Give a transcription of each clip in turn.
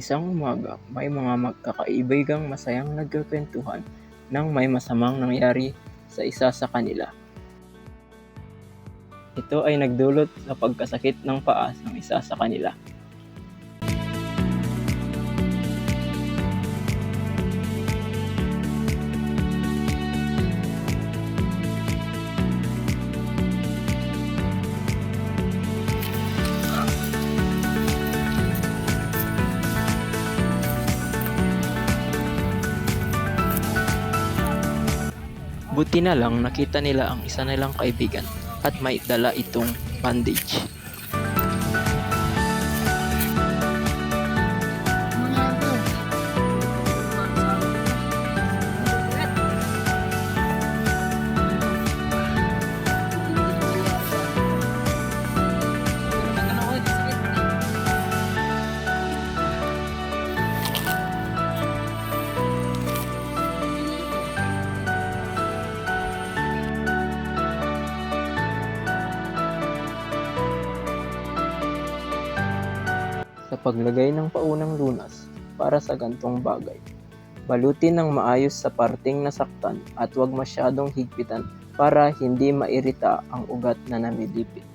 Isang umaga, may mga magkakaibigang masayang nagkukuwentuhan nang may masamang nangyari sa isa sa kanila. Ito ay nagdulot sa pagkasakit ng paa ng isa sa kanila. Buti na lang nakita nila ang isa nilang kaibigan at may dala itong bandage. Sa paglagay ng paunang lunas para sa gantong bagay, balutin ng maayos sa parteng nasaktan at huwag masyadong higpitan para hindi mairita ang ugat na namilipit.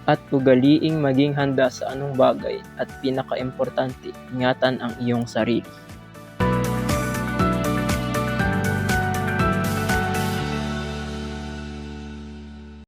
At ugaliing maging handa sa anong bagay at pinaka-importante, ingatan ang iyong sarili.